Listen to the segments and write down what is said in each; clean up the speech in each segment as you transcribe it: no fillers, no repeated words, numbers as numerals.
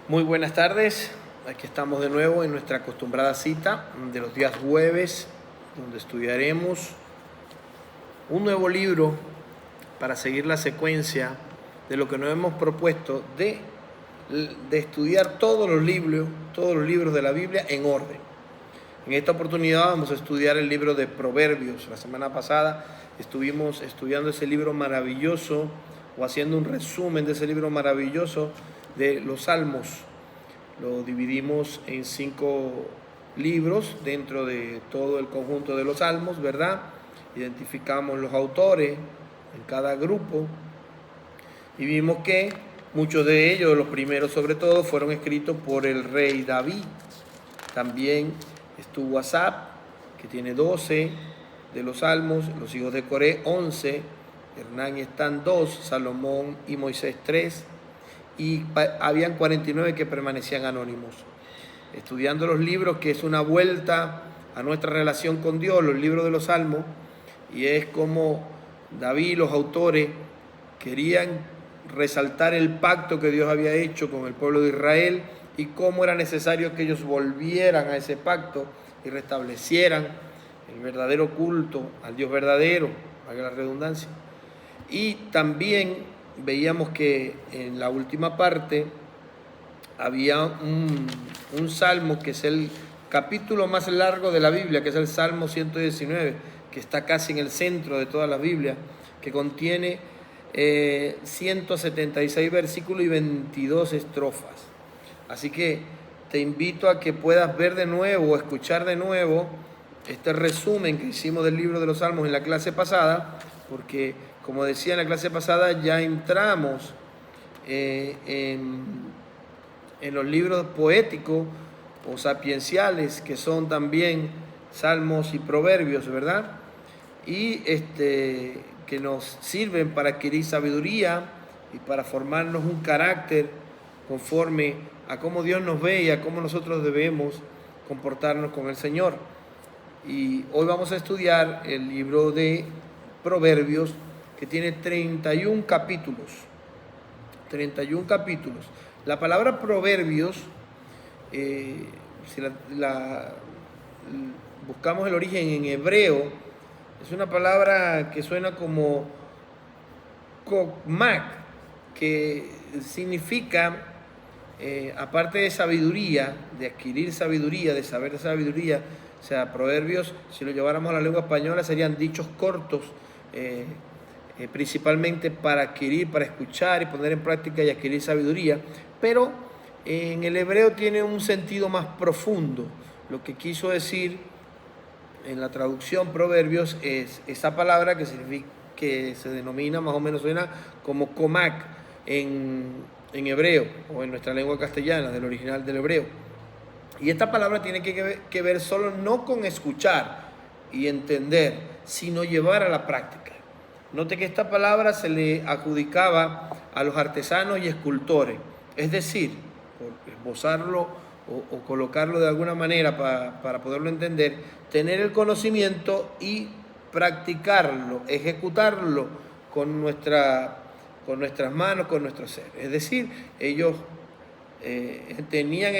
Muy buenas tardes, aquí estamos de nuevo en nuestra acostumbrada cita de los días jueves, donde estudiaremos un nuevo libro para seguir la secuencia de lo que nos hemos propuesto de estudiar todos los libros de la Biblia en orden. En esta oportunidad vamos a estudiar el libro de Proverbios. La semana pasada estuvimos estudiando ese libro maravilloso o haciendo un resumen de ese libro maravilloso de los Salmos. Lo dividimos en 5 libros dentro de todo el conjunto de los Salmos, ¿verdad? Identificamos los autores en cada grupo y vimos que muchos de ellos, los primeros sobre todo, fueron escritos por el rey David. También estuvo Asaf, que tiene 12 de los Salmos, los hijos de Coré 11, Hernán y Están 2, Salomón y Moisés 3, y habían 49 que permanecían anónimos. Estudiando los libros, que es una vuelta a nuestra relación con Dios, los libros de los Salmos, y es como David y los autores querían resaltar el pacto que Dios había hecho con el pueblo de Israel y cómo era necesario que ellos volvieran a ese pacto y restablecieran el verdadero culto al Dios verdadero, valga la redundancia. Y también veíamos que en la última parte había un salmo que es el capítulo más largo de la Biblia, que es el Salmo 119, que está casi en el centro de toda la Biblia, que contiene 176 versículos y 22 estrofas. Así que te invito a que puedas ver de nuevo o escuchar de nuevo este resumen que hicimos del libro de los Salmos en la clase pasada, porque como decía en la clase pasada, ya entramos en los libros poéticos o sapienciales, que son también Salmos y Proverbios, ¿verdad? Y que nos sirven para adquirir sabiduría y para formarnos un carácter conforme a cómo Dios nos ve y a cómo nosotros debemos comportarnos con el Señor. Y hoy vamos a estudiar el libro de Proverbios, que tiene 31 capítulos. 31 capítulos. La palabra proverbios, si buscamos el origen en hebreo, es una palabra que suena como kokmak, que significa, aparte de sabiduría, de adquirir sabiduría, de saber sabiduría, o sea, proverbios, si lo lleváramos a la lengua española, serían dichos cortos, principalmente para adquirir, para escuchar y poner en práctica y adquirir sabiduría, pero en el hebreo tiene un sentido más profundo. Lo que quiso decir en la traducción proverbios es esa palabra que se denomina, más o menos suena como komak en hebreo o en nuestra lengua castellana, del original del hebreo. Y esta palabra tiene que ver solo no con escuchar y entender, sino llevar a la práctica. Note que esta palabra se le adjudicaba a los artesanos y escultores, es decir, por esbozarlo o colocarlo de alguna manera para poderlo entender, tener el conocimiento y practicarlo, ejecutarlo con nuestras manos, con nuestro ser. Es decir, ellos tenían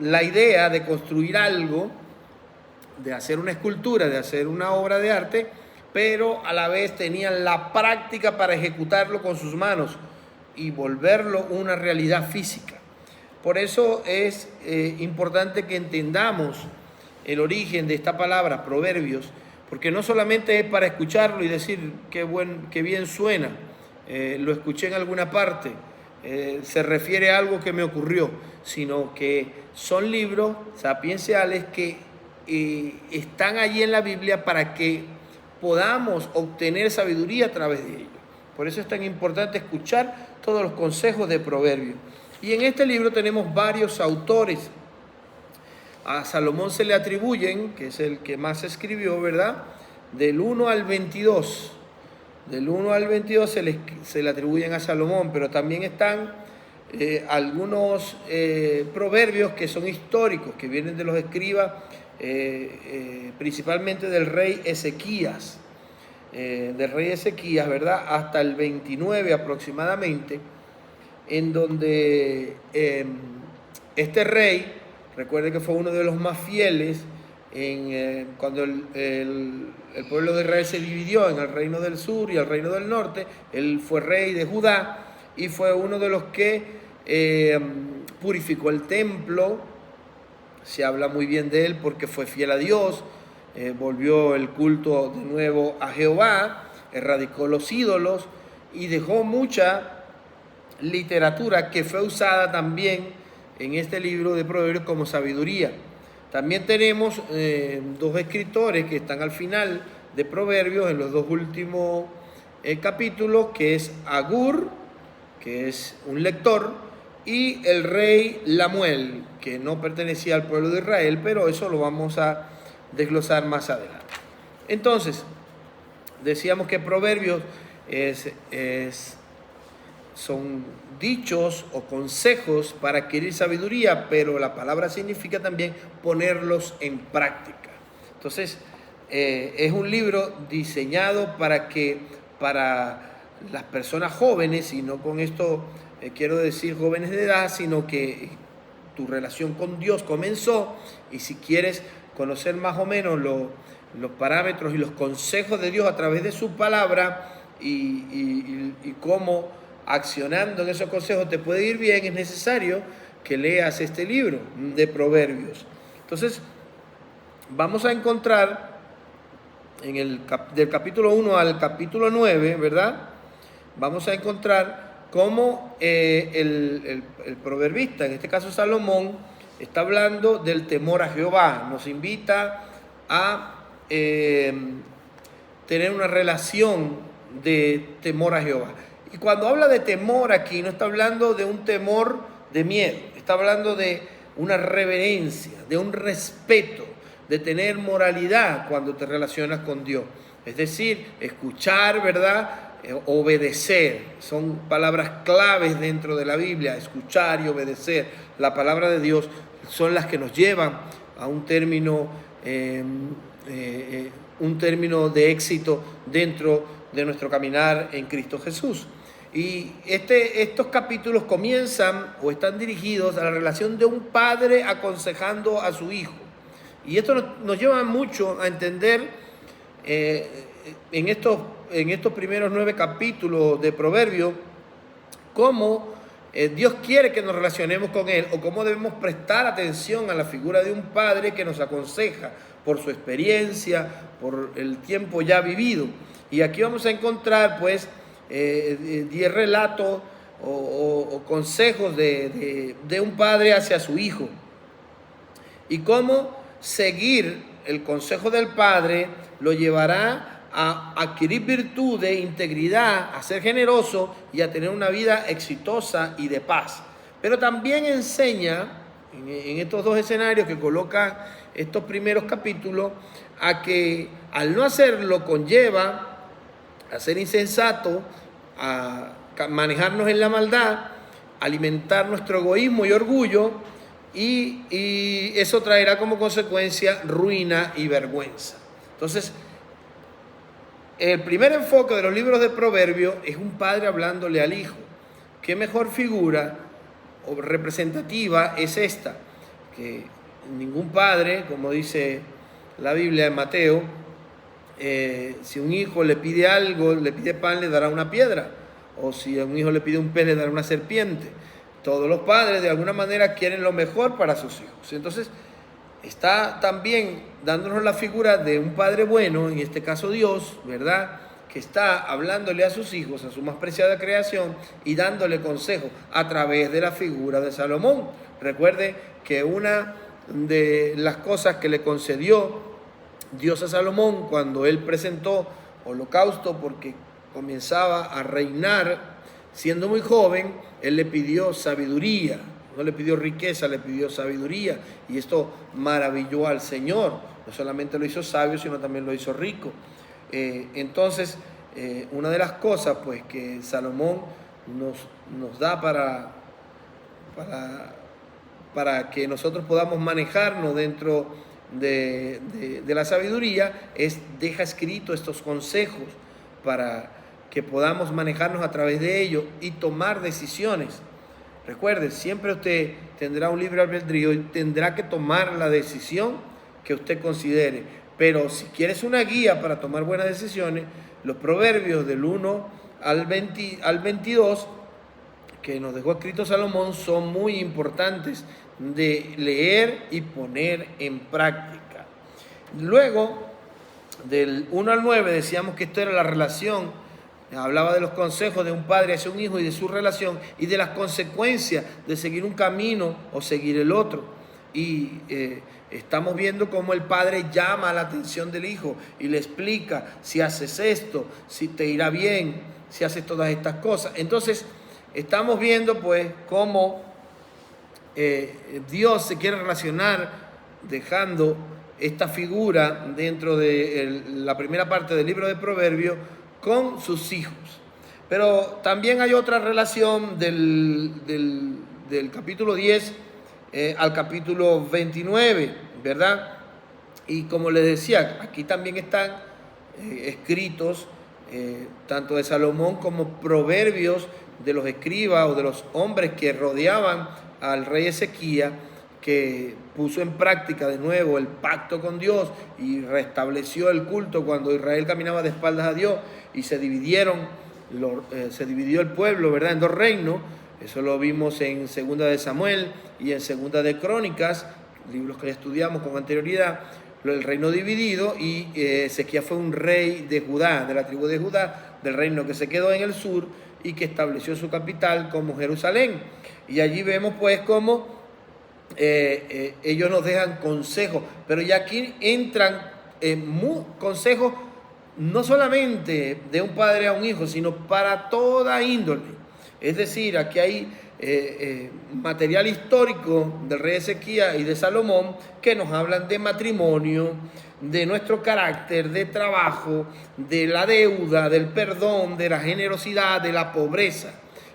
la idea de construir algo, de hacer una escultura, de hacer una obra de arte, pero a la vez tenían la práctica para ejecutarlo con sus manos y volverlo una realidad física. Por eso es importante que entendamos el origen de esta palabra, proverbios, porque no solamente es para escucharlo y decir qué bien suena, lo escuché en alguna parte, se refiere a algo que me ocurrió, sino que son libros sapienciales que están allí en la Biblia para que podamos obtener sabiduría a través de ellos. Por eso es tan importante escuchar todos los consejos de Proverbios. Y en este libro tenemos varios autores. A Salomón se le atribuyen, que es el que más escribió, ¿verdad? Del 1 al 22. Del 1 al 22 se le atribuyen a Salomón, pero también están algunos proverbios que son históricos, que vienen de los escribas, principalmente del rey Ezequías, ¿verdad? Hasta el 29 aproximadamente. en donde este rey, recuerde que fue uno de los más fieles cuando el pueblo de Israel se dividió en el reino del sur y el reino del norte. Él fue rey de Judá y fue uno de los que purificó el templo. Se habla muy bien de él porque fue fiel a Dios, volvió el culto de nuevo a Jehová, erradicó los ídolos y dejó mucha literatura que fue usada también en este libro de Proverbios como sabiduría. También tenemos dos escritores que están al final de Proverbios, en los dos últimos capítulos, que es Agur, que es un lector, y el rey Lamuel, que no pertenecía al pueblo de Israel, pero eso lo vamos a desglosar más adelante. Entonces, decíamos que Proverbios son dichos o consejos para adquirir sabiduría, pero la palabra significa también ponerlos en práctica. Entonces, es un libro diseñado para las personas jóvenes, y no con esto quiero decir jóvenes de edad, sino que tu relación con Dios comenzó, y si quieres conocer más o menos los parámetros y los consejos de Dios a través de su palabra y cómo accionando en esos consejos te puede ir bien, es necesario que leas este libro de Proverbios. Entonces, vamos a encontrar del capítulo 1 al capítulo 9, ¿verdad? Vamos a encontrar cómo el proverbista, en este caso Salomón, está hablando del temor a Jehová. Nos invita a tener una relación de temor a Jehová. Y cuando habla de temor aquí, no está hablando de un temor de miedo, está hablando de una reverencia, de un respeto, de tener moralidad cuando te relacionas con Dios. Es decir, escuchar, ¿verdad? Obedecer. Son palabras claves dentro de la Biblia, escuchar y obedecer. La palabra de Dios son las que nos llevan a un término de éxito dentro de nuestro caminar en Cristo Jesús. Y estos capítulos comienzan o están dirigidos a la relación de un padre aconsejando a su hijo. Y esto nos lleva mucho a entender en estos primeros 9 capítulos de Proverbios cómo Dios quiere que nos relacionemos con Él, o cómo debemos prestar atención a la figura de un padre que nos aconseja por su experiencia, por el tiempo ya vivido. Y aquí vamos a encontrar pues 10 relatos o consejos de un padre hacia su hijo, y cómo seguir el consejo del padre lo llevará a adquirir virtudes, integridad, a ser generoso y a tener una vida exitosa y de paz. Pero también enseña en estos dos escenarios que coloca estos primeros capítulos a que al no hacerlo conlleva a ser insensato, a manejarnos en la maldad, alimentar nuestro egoísmo y orgullo, y eso traerá como consecuencia ruina y vergüenza. Entonces, el primer enfoque de los libros de Proverbios es un padre hablándole al hijo. ¿Qué mejor figura o representativa es esta? Que ningún padre, como dice la Biblia en Mateo, si un hijo le pide algo, le pide pan, le dará una piedra, o si a un hijo le pide un pez, le dará una serpiente. Todos los padres de alguna manera quieren lo mejor para sus hijos. Entonces está también dándonos la figura de un padre bueno, en este caso Dios, ¿verdad?, que está hablándole a sus hijos, a su más preciada creación, y dándole consejo a través de la figura de Salomón. Recuerde que una de las cosas que le concedió Dios a Salomón cuando él presentó holocausto, porque comenzaba a reinar siendo muy joven, él le pidió sabiduría. No le pidió riqueza, le pidió sabiduría, y esto maravilló al Señor. No solamente lo hizo sabio, sino también lo hizo rico. Entonces, una de las cosas pues que Salomón nos da para que nosotros podamos manejarnos dentro de la sabiduría es: deja escrito estos consejos para que podamos manejarnos a través de ellos y tomar decisiones Recuerde, siempre usted tendrá un libre albedrío y tendrá que tomar la decisión que usted considere. Pero si quieres una guía para tomar buenas decisiones, los proverbios del 1 al 22 que nos dejó escrito Salomón son muy importantes de leer y poner en práctica. Luego, del 1 al 9, decíamos que esto era la relación, hablaba de los consejos de un padre hacia un hijo y de su relación y de las consecuencias de seguir un camino o seguir el otro. Y estamos viendo cómo el padre llama la atención del hijo y le explica: si haces esto, si te irá bien, si haces todas estas cosas. Entonces, estamos viendo pues cómo Dios se quiere relacionar dejando esta figura dentro de la primera parte del libro de Proverbios con sus hijos. Pero también hay otra relación del capítulo 10 al capítulo 29, ¿verdad? Y como les decía, aquí también están escritos tanto de Salomón como proverbios de los escribas o de los hombres que rodeaban al rey Ezequías, que puso en práctica de nuevo el pacto con Dios y restableció el culto cuando Israel caminaba de espaldas a Dios y se dividió el pueblo, ¿verdad?, en dos reinos. Eso lo vimos en Segunda de Samuel y en Segunda de Crónicas, libros que ya estudiamos con anterioridad. El reino dividido, y Ezequías fue un rey de Judá, de la tribu de Judá, del reino que se quedó en el sur y que estableció su capital como Jerusalén. Y allí vemos pues cómo ellos nos dejan consejos, pero ya aquí entran consejos no solamente de un padre a un hijo, sino para toda índole. Es decir, aquí hay material histórico del rey Ezequías y de Salomón que nos hablan de matrimonio, de nuestro carácter, de trabajo, de la deuda, del perdón, de la generosidad, de la pobreza.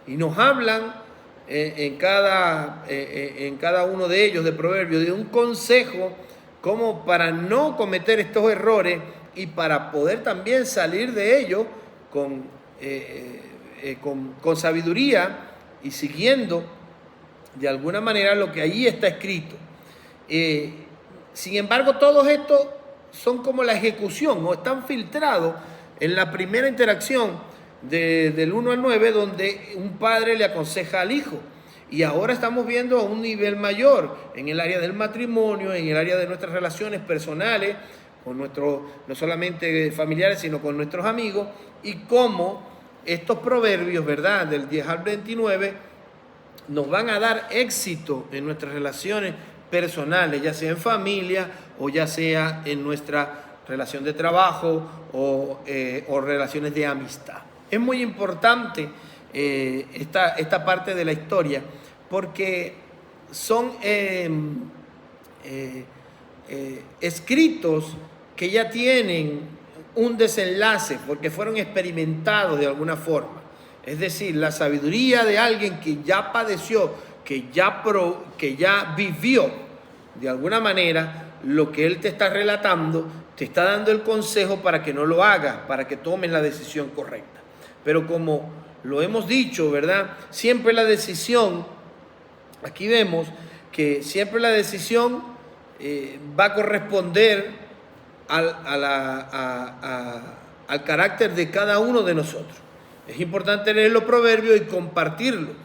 Y nos hablan en cada uno de ellos, de Proverbios, de un consejo como para no cometer estos errores y para poder también salir de ellos con sabiduría y siguiendo de alguna manera lo que allí está escrito. Sin embargo, todos estos son como la ejecución o están filtrados en la primera interacción del 1 al 9, donde un padre le aconseja al hijo. Y ahora estamos viendo a un nivel mayor en el área del matrimonio, en el área de nuestras relaciones personales, con no solamente familiares, sino con nuestros amigos, y cómo estos proverbios, ¿verdad?, del 10 al 29, nos van a dar éxito en nuestras relaciones personales, ya sea en familia o ya sea en nuestra relación de trabajo o relaciones de amistad. Es muy importante esta parte de la historia porque son escritos que ya tienen un desenlace porque fueron experimentados de alguna forma. Es decir, la sabiduría de alguien que ya padeció, que ya vivió de alguna manera lo que él te está relatando, te está dando el consejo para que no lo hagas, para que tomes la decisión correcta. Pero como lo hemos dicho, ¿verdad?, siempre la decisión, aquí vemos que siempre la decisión va a corresponder al carácter de cada uno de nosotros. Es importante leer los proverbios y compartirlos.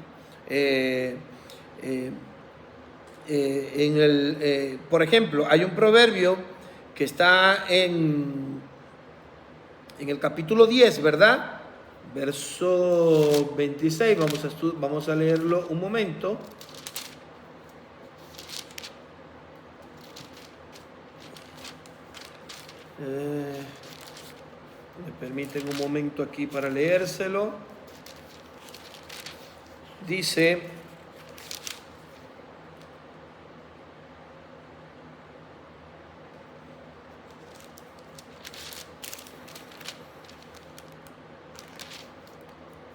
Por ejemplo, hay un proverbio que está en el capítulo 10, ¿verdad? Verso 26, vamos a leerlo un momento. Me permiten un momento aquí para leérselo. Dice: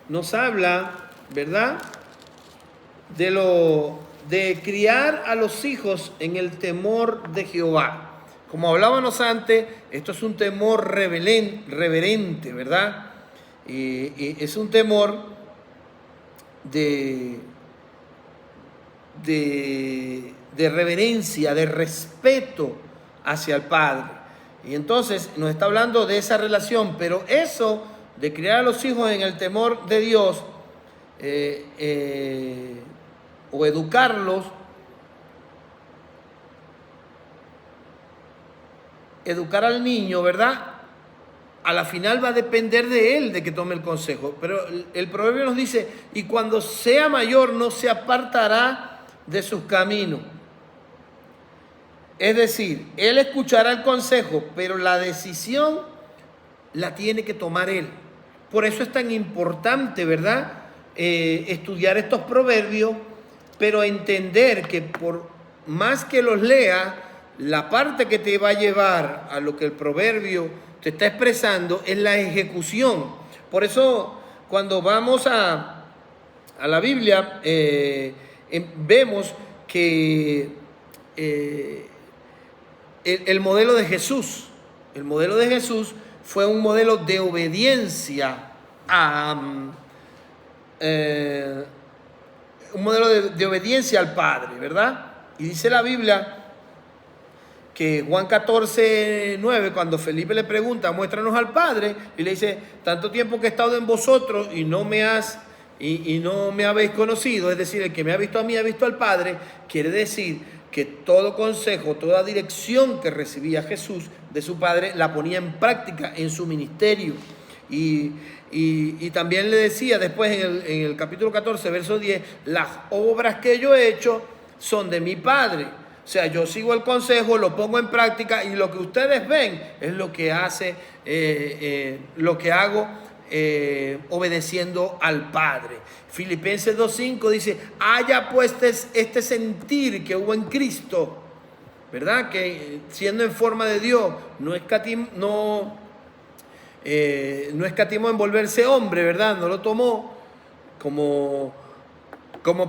nos habla, ¿verdad?, de criar a los hijos en el temor de Jehová. Como hablábamos antes, esto es un temor reverente, ¿verdad? Y es un temor de de reverencia, de respeto hacia el Padre. Y entonces nos está hablando de esa relación, pero eso de criar a los hijos en el temor de Dios o educarlos, educar al niño, ¿verdad? A la final va a depender de él de que tome el consejo. Pero el proverbio nos dice, y cuando sea mayor no se apartará de sus caminos. Es decir, él escuchará el consejo, pero la decisión la tiene que tomar él. Por eso es tan importante, ¿verdad? Estudiar estos proverbios, pero entender que por más que los lea, la parte que te va a llevar a lo que el proverbio te está expresando es la ejecución. Por eso, cuando vamos a la Biblia, vemos que el modelo de Jesús fue un modelo de obediencia un modelo de obediencia al Padre, ¿verdad? Y dice la Biblia que Juan 14:9, cuando Felipe le pregunta, muéstranos al Padre, y le dice, tanto tiempo que he estado en vosotros y no me habéis conocido, es decir, el que me ha visto a mí ha visto al Padre, quiere decir que todo consejo, toda dirección que recibía Jesús de su Padre, la ponía en práctica en su ministerio. Y también le decía después en el capítulo 14, verso 10, las obras que yo he hecho son de mi Padre. O sea, yo sigo el consejo, lo pongo en práctica, y lo que ustedes ven es lo que hago obedeciendo al Padre. Filipenses 2:5 dice, haya pues este sentir que hubo en Cristo, ¿verdad? Que siendo en forma de Dios, no escatimó en volverse hombre, ¿verdad? No lo tomó como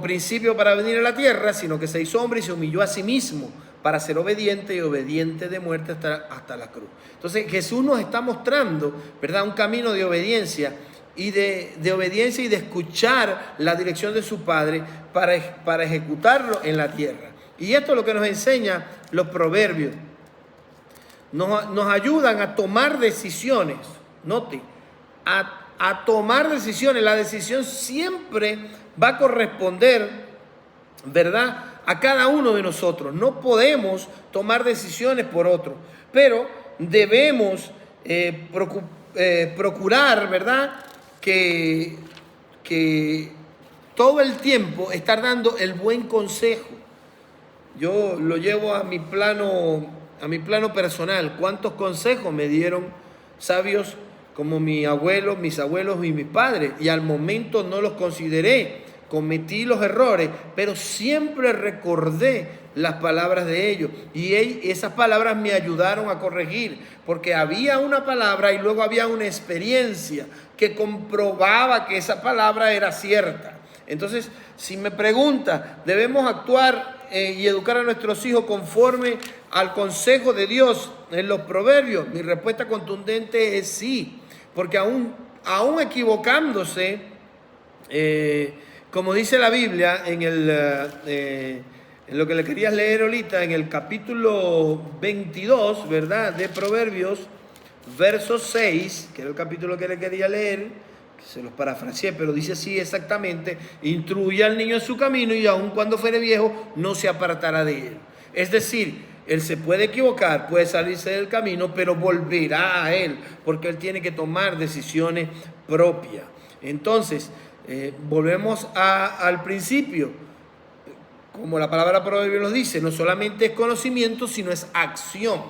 principio para venir a la tierra, sino que se hizo hombre y se humilló a sí mismo para ser obediente, y obediente de muerte hasta la cruz. Entonces Jesús nos está mostrando, ¿verdad?, un camino de obediencia y de obediencia y de escuchar la dirección de su Padre para ejecutarlo en la tierra. Y esto es lo que nos enseña los proverbios. Nos ayudan a tomar decisiones, note, a tomar decisiones. La decisión siempre va a corresponder, ¿verdad?, a cada uno de nosotros. No podemos tomar decisiones por otro, pero debemos procurar, ¿verdad?, que todo el tiempo estar dando el buen consejo. Yo lo llevo a mi plano personal. ¿Cuántos consejos me dieron sabios como mis abuelos y mis padres? Y al momento no los consideré, cometí los errores, pero siempre recordé las palabras de ellos, y esas palabras me ayudaron a corregir, porque había una palabra y luego había una experiencia que comprobaba que esa palabra era cierta. Entonces, si me pregunta, ¿debemos actuar y educar a nuestros hijos conforme al consejo de Dios en los proverbios? Mi respuesta contundente es sí, porque aún equivocándose, como dice la Biblia en lo que le querías leer ahorita, en el capítulo 22, ¿verdad?, de Proverbios, verso 6, que era el capítulo que le quería leer, se los parafraseé, pero dice así exactamente: instruye al niño en su camino, y aun cuando fuere viejo no se apartará de él. Es decir, él se puede equivocar, puede salirse del camino, pero volverá a él, porque él tiene que tomar decisiones propias. Entonces, volvemos al principio. Como la palabra proverbio nos dice, no solamente es conocimiento, sino es acción.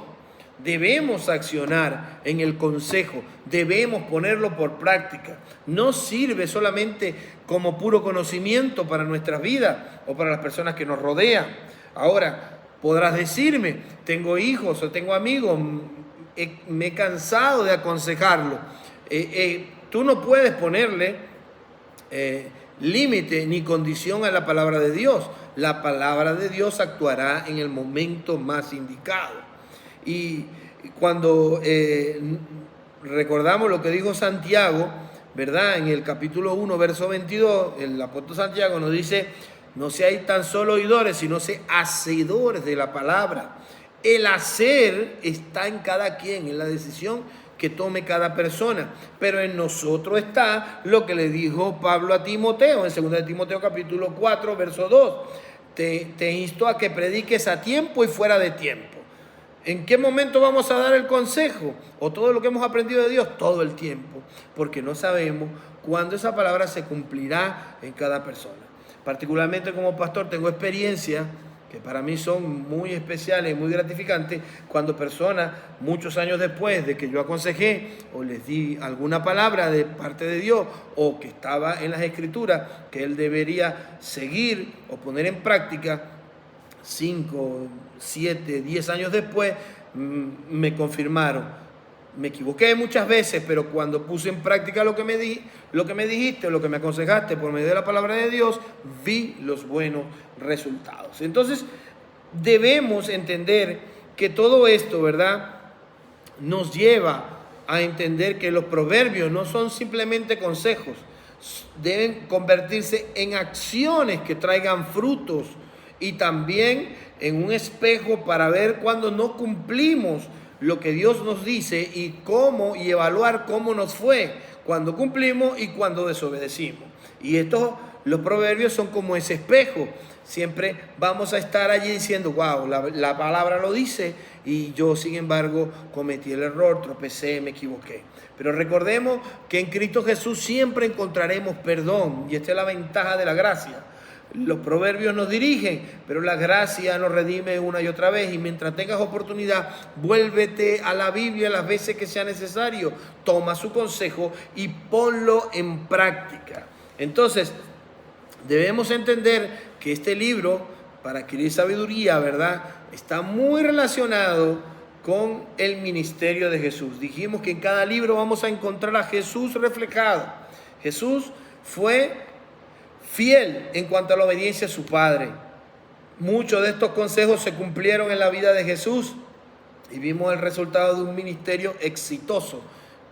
Debemos accionar en el consejo, debemos ponerlo por práctica. No sirve solamente como puro conocimiento para nuestras vidas o para las personas que nos rodean. Ahora, podrás decirme, tengo hijos o tengo amigos, me he cansado de aconsejarlo. Tú no puedes ponerle límite ni condición a la palabra de Dios. La palabra de Dios actuará en el momento más indicado. Y cuando recordamos lo que dijo Santiago, ¿verdad?, en el capítulo 1, verso 22, el apóstol Santiago nos dice No seáis tan solo oidores, sino sé hacedores de la palabra. El hacer está en cada quien, en la decisión que tome cada persona. Pero en nosotros está lo que le dijo Pablo a Timoteo, en 2 de Timoteo capítulo 4, verso 2. Te insto a que prediques a tiempo y fuera de tiempo. ¿En qué momento vamos a dar el consejo? O todo lo que hemos aprendido de Dios, todo el tiempo. Porque no sabemos cuándo esa palabra se cumplirá en cada persona. Particularmente como pastor tengo experiencia que para mí son muy especiales y muy gratificantes, cuando personas, muchos años después de que yo aconsejé o les di alguna palabra de parte de Dios o que estaba en las Escrituras, que él debería seguir o poner en práctica, 5, 7, 10 años después, me confirmaron. Me equivoqué muchas veces, pero cuando puse en práctica lo que me dijiste, lo que me aconsejaste por medio de la palabra de Dios, vi los buenos resultados. Entonces, debemos entender que todo esto, ¿verdad?, nos lleva a entender que los proverbios no son simplemente consejos, deben convertirse en acciones que traigan frutos y también en un espejo para ver cuando no cumplimos lo que Dios nos dice y evaluar cómo nos fue cuando cumplimos y cuando desobedecimos. Y los proverbios son como ese espejo. Siempre vamos a estar allí diciendo, wow, la palabra lo dice y yo sin embargo cometí el error, tropecé, me equivoqué. Pero recordemos que en Cristo Jesús siempre encontraremos perdón y esta es la ventaja de la gracia. Los proverbios nos dirigen, pero la gracia nos redime una y otra vez. Y mientras tengas oportunidad, vuélvete a la Biblia las veces que sea necesario. Toma su consejo y ponlo en práctica. Entonces, debemos entender que este libro, para adquirir sabiduría, ¿verdad?, está muy relacionado con el ministerio de Jesús. Dijimos que en cada libro vamos a encontrar a Jesús reflejado. Jesús fue fiel en cuanto a la obediencia a su Padre. Muchos de estos consejos se cumplieron en la vida de Jesús y vimos el resultado de un ministerio exitoso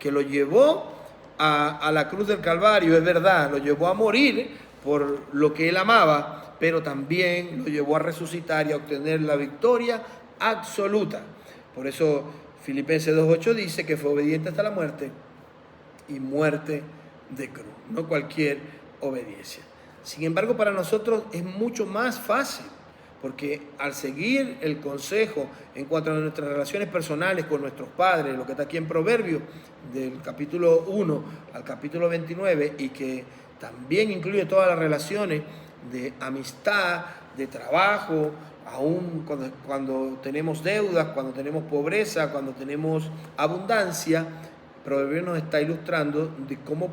que lo llevó a la cruz del Calvario, es verdad, lo llevó a morir por lo que él amaba, pero también lo llevó a resucitar y a obtener la victoria absoluta. Por eso Filipenses 2:8 dice que fue obediente hasta la muerte y muerte de cruz, no cualquier obediencia. Sin embargo, para nosotros es mucho más fácil, porque al seguir el consejo en cuanto a nuestras relaciones personales con nuestros padres, lo que está aquí en Proverbios, del capítulo 1 al capítulo 29, y que también incluye todas las relaciones de amistad, de trabajo, aún cuando tenemos deudas, cuando tenemos pobreza, cuando tenemos abundancia, Proverbios nos está ilustrando de cómo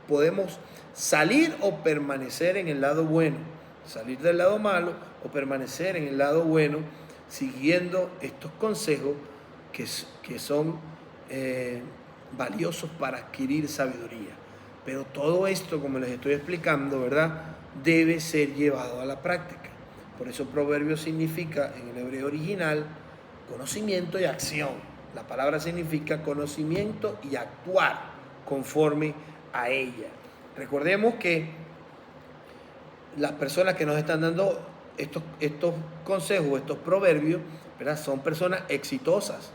podemos salir o permanecer en el lado bueno, salir del lado malo o permanecer en el lado bueno, siguiendo estos consejos que son valiosos para adquirir sabiduría. Pero todo esto, como les estoy explicando, ¿verdad?, debe ser llevado a la práctica. Por eso proverbio significa, en el hebreo original, conocimiento y acción. La palabra significa conocimiento y actuar conforme a ella. Recordemos que las personas que nos están dando estos consejos, estos proverbios, ¿verdad?, son personas exitosas.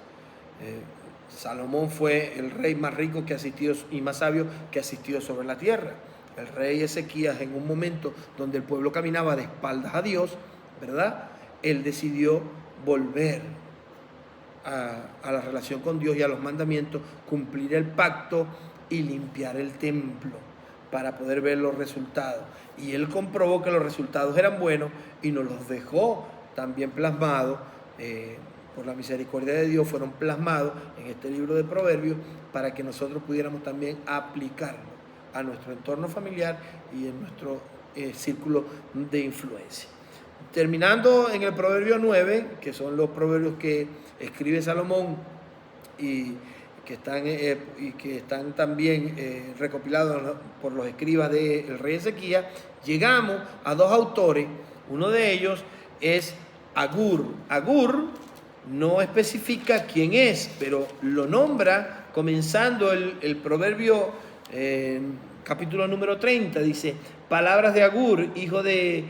Salomón fue el rey más rico que ha asistido y más sabio que ha asistido sobre la tierra. El rey Ezequías, en un momento donde el pueblo caminaba de espaldas a Dios, ¿verdad?, él decidió volver a la relación con Dios y a los mandamientos, cumplir el pacto y limpiar el templo para poder ver los resultados. Y él comprobó que los resultados eran buenos y nos los dejó también plasmados, por la misericordia de Dios, fueron plasmados en este libro de Proverbios para que nosotros pudiéramos también aplicarlo a nuestro entorno familiar y en nuestro círculo de influencia. Terminando en el Proverbio 9, que son los proverbios que escribe Salomón y que están también recopilados por los escribas del rey Ezequías, llegamos a dos autores. Uno de ellos es Agur. Agur no especifica quién es, pero lo nombra comenzando el proverbio capítulo número 30. Dice: palabras de Agur, hijo de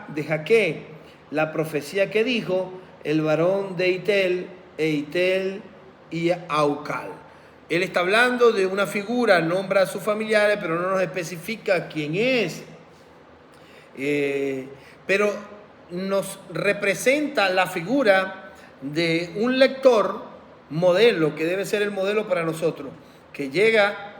de Jaque, la profecía que dijo el varón de Itel, Eitel y Aucal. Él está hablando de una figura, nombra a sus familiares, pero no nos especifica quién es. Pero nos representa la figura de un lector modelo, que debe ser el modelo para nosotros, que llega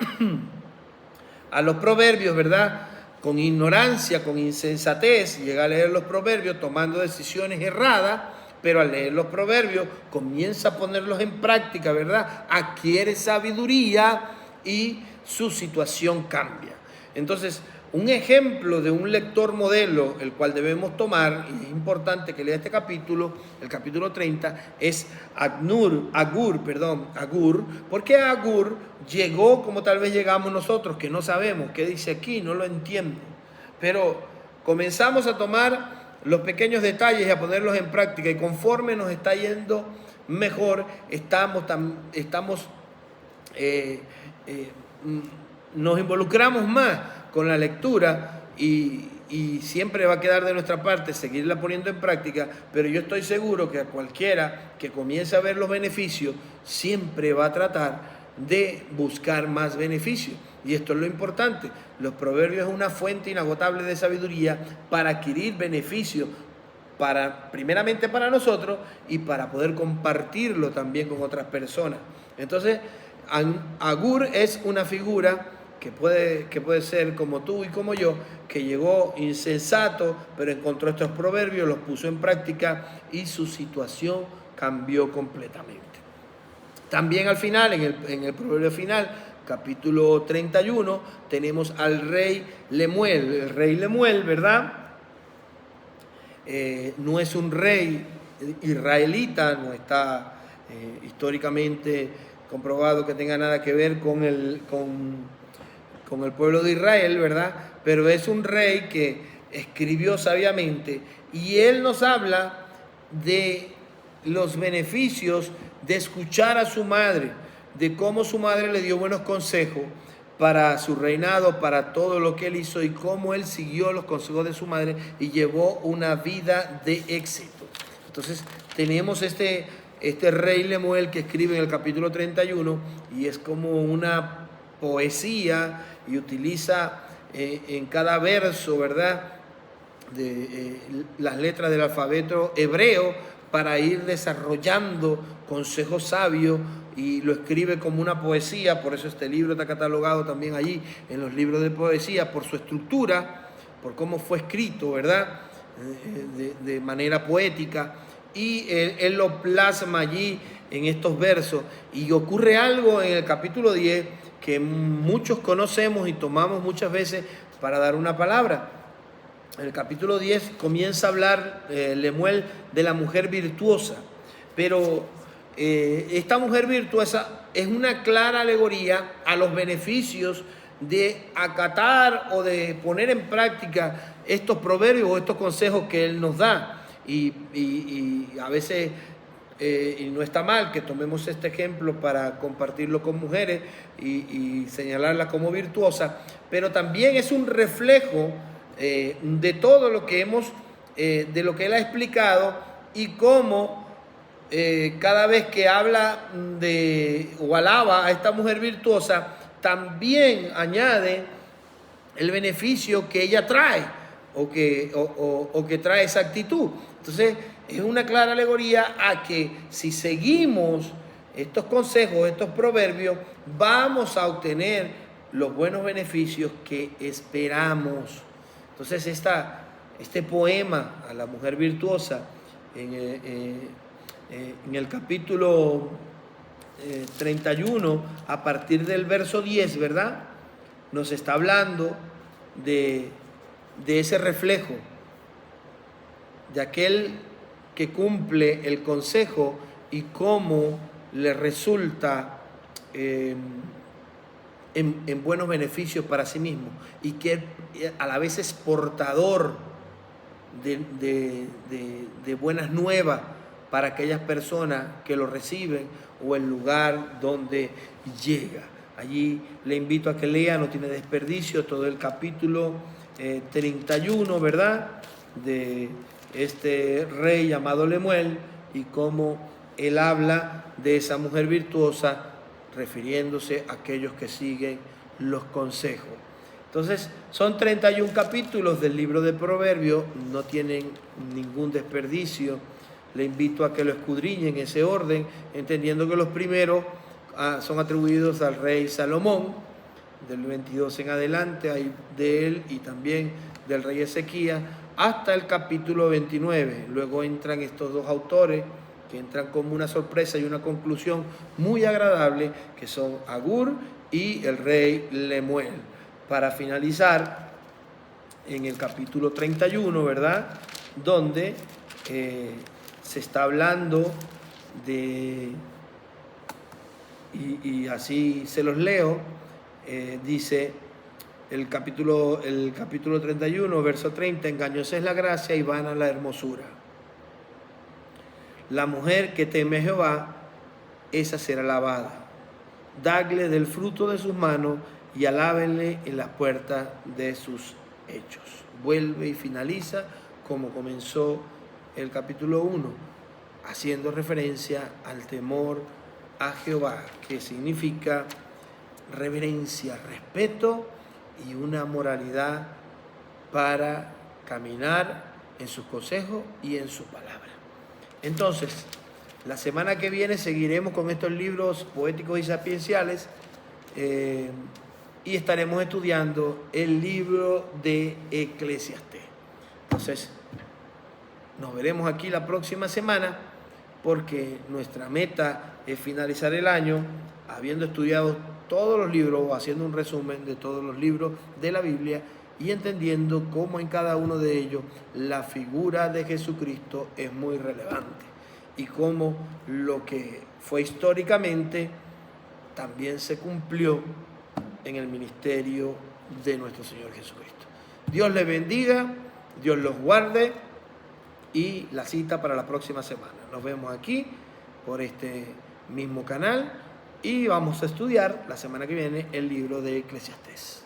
a los proverbios, ¿verdad?, con ignorancia, con insensatez, llega a leer los proverbios tomando decisiones erradas, pero al leer los proverbios comienza a ponerlos en práctica, ¿verdad?, adquiere sabiduría y su situación cambia. Entonces, un ejemplo de un lector modelo, el cual debemos tomar, y es importante que lea este capítulo, el capítulo 30, es Agur, porque Agur llegó como tal vez llegamos nosotros, que no sabemos qué dice aquí, no lo entiendo, pero comenzamos a tomar los pequeños detalles y a ponerlos en práctica, y conforme nos está yendo mejor, nos involucramos más con la lectura y siempre va a quedar de nuestra parte seguirla poniendo en práctica, pero yo estoy seguro que a cualquiera que comience a ver los beneficios siempre va a tratar de buscar más beneficios. Y esto es lo importante. Los proverbios es una fuente inagotable de sabiduría para adquirir beneficios, primeramente para nosotros y para poder compartirlo también con otras personas. Entonces, Agur es una figura que puede ser como tú y como yo, que llegó insensato, pero encontró estos proverbios, los puso en práctica y su situación cambió completamente. También al final, en el proverbio final, capítulo 31, tenemos al rey Lemuel. El rey Lemuel, ¿verdad? No es un rey israelita, no está históricamente comprobado que tenga nada que ver con el pueblo de Israel, ¿verdad? Pero es un rey que escribió sabiamente y él nos habla de los beneficios de escuchar a su madre, de cómo su madre le dio buenos consejos para su reinado, para todo lo que él hizo y cómo él siguió los consejos de su madre y llevó una vida de éxito. Entonces tenemos este rey Lemuel que escribe en el capítulo 31 y es como una poesía y utiliza en cada verso, ¿verdad?, las letras del alfabeto hebreo para ir desarrollando consejos sabios y lo escribe como una poesía. Por eso este libro está catalogado también allí en los libros de poesía, por su estructura, por cómo fue escrito, ¿verdad?, de manera poética, y él lo plasma allí en estos versos. Y ocurre algo en el capítulo 10 que muchos conocemos y tomamos muchas veces para dar una palabra. En el capítulo 10 comienza a hablar Lemuel de la mujer virtuosa, pero esta mujer virtuosa es una clara alegoría a los beneficios de acatar o de poner en práctica estos proverbios o estos consejos que él nos da. Y a veces, y no está mal que tomemos este ejemplo para compartirlo con mujeres y señalarla como virtuosa, pero también es un reflejo de todo lo que de lo que él ha explicado y cómo cada vez que habla o alaba a esta mujer virtuosa, también añade el beneficio que ella trae o que trae esa actitud. Entonces, es una clara alegoría a que si seguimos estos consejos, estos proverbios, vamos a obtener los buenos beneficios que esperamos. Entonces, este poema a la mujer virtuosa, en el capítulo 31, a partir del verso 10, ¿verdad?, nos está hablando de ese reflejo, de aquel que cumple el consejo y cómo le resulta en buenos beneficios para sí mismo, y que a la vez es portador de buenas nuevas para aquellas personas que lo reciben o el lugar donde llega. Allí le invito a que lea, no tiene desperdicio, todo el capítulo 31, ¿verdad? de este rey llamado Lemuel y cómo él habla de esa mujer virtuosa refiriéndose a aquellos que siguen los consejos. Entonces, son 31 capítulos del libro de Proverbios, no tienen ningún desperdicio. Le invito a que lo escudriñen en ese orden, entendiendo que los primeros son atribuidos al rey Salomón, del 22 en adelante, hay de él y también del rey Ezequías, hasta el capítulo 29. Luego entran estos dos autores, que entran como una sorpresa y una conclusión muy agradable, que son Agur y el rey Lemuel. Para finalizar, en el capítulo 31, ¿verdad?, donde se está hablando de, y así se los leo, dice el capítulo 31, verso 30, engañosa es la gracia y vana la hermosura. La mujer que teme a Jehová, esa será alabada. Dadle del fruto de sus manos y alábenle en las puertas de sus hechos. Vuelve y finaliza como comenzó el capítulo 1, haciendo referencia al temor a Jehová, que significa reverencia, respeto y una moralidad para caminar en sus consejos y en su palabra. Entonces, la semana que viene seguiremos con estos libros poéticos y sapienciales y estaremos estudiando el libro de Eclesiastés. Entonces, nos veremos aquí la próxima semana porque nuestra meta es finalizar el año habiendo estudiado todos los libros o haciendo un resumen de todos los libros de la Biblia y entendiendo cómo en cada uno de ellos la figura de Jesucristo es muy relevante y cómo lo que fue históricamente también se cumplió en el ministerio de nuestro Señor Jesucristo. Dios les bendiga, Dios los guarde y la cita para la próxima semana. Nos vemos aquí por este mismo canal y vamos a estudiar la semana que viene el libro de Eclesiastés.